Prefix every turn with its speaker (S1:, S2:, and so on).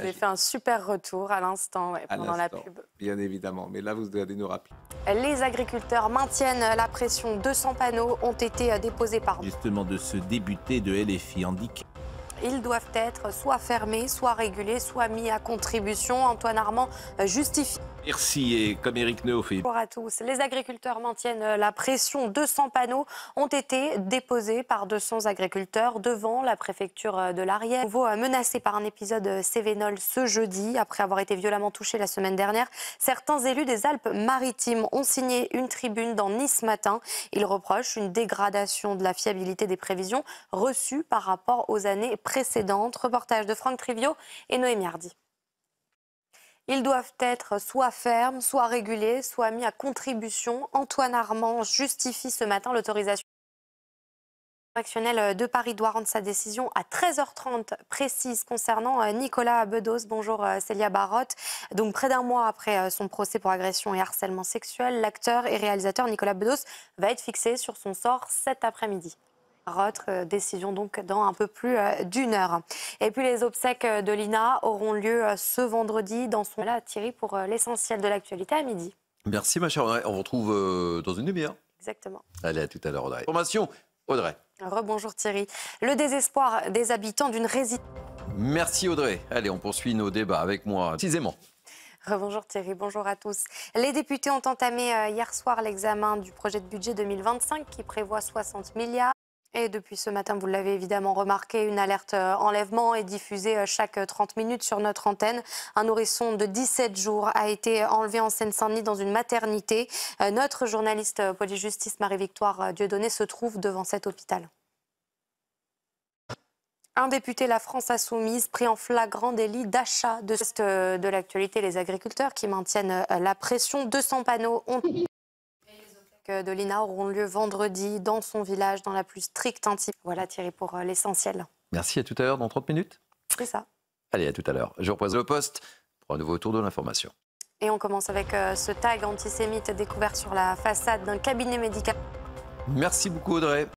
S1: vous avez fait un super retour à l'instant, pendant la pub.
S2: Bien évidemment, mais là, vous allez nous rappeler.
S1: Les agriculteurs maintiennent la pression. 200 panneaux ont été déposés par...
S3: Justement de ce député de LFI indique.
S1: Ils doivent être soit fermés, soit régulés, soit mis à contribution. Antoine Armand justifie.
S3: Merci, et comme Éric Neau fait.
S1: Bonjour à tous. Les agriculteurs maintiennent la pression. 200 panneaux ont été déposés par 200 agriculteurs devant la préfecture de l'Ariège. Nouveau menacé par un épisode cévénol ce jeudi, après avoir été violemment touché la semaine dernière. Certains élus des Alpes-Maritimes ont signé une tribune dans Nice matin. Ils reprochent une dégradation de la fiabilité des prévisions reçues par rapport aux années précédentes. Reportage de Franck Trivio et Noémie Hardy. Ils doivent être soit fermes, soit régulés, soit mis à contribution. Antoine Armand justifie ce matin l'autorisation. Le correctionnel de Paris doit rendre sa décision à 13h30 précise concernant Nicolas Bedos. Bonjour Célia Barotte. Donc près d'un mois après son procès pour agression et harcèlement sexuel, l'acteur et réalisateur Nicolas Bedos va être fixé sur son sort cet après-midi. Votre décision donc dans un peu plus d'une heure. Et puis les obsèques de Lina auront lieu ce vendredi dans son... Là, Thierry, pour l'essentiel de l'actualité à midi.
S4: Merci ma chère Audrey, on vous retrouve dans une demi-heure.
S1: Exactement.
S4: Allez, à tout à l'heure Audrey. Formation, Audrey.
S1: Rebonjour Thierry. Le désespoir des habitants d'une résidence...
S4: Merci Audrey. Allez, on poursuit nos débats avec moi précisément.
S1: Rebonjour Thierry, bonjour à tous. Les députés ont entamé hier soir l'examen du projet de budget 2025 qui prévoit 60 milliards. Et depuis ce matin, vous l'avez évidemment remarqué, une alerte enlèvement est diffusée chaque 30 minutes sur notre antenne. Un nourrisson de 17 jours a été enlevé en Seine-Saint-Denis dans une maternité. Notre journaliste police-justice Marie-Victoire Dieudonné se trouve devant cet hôpital. Un député La France Insoumise pris en flagrant délit d'achat de l'actualité. Les agriculteurs qui maintiennent la pression. 200 panneaux ont... de Lina auront lieu vendredi dans son village, dans la plus stricte intimité. Voilà Thierry pour l'essentiel.
S4: Merci, à tout à l'heure dans 30 minutes.
S1: C'est ça.
S4: Allez, à tout à l'heure. Je représente le poste pour un nouveau tour de l'information.
S1: Et on commence avec ce tag antisémite découvert sur la façade d'un cabinet médical.
S4: Merci beaucoup Audrey.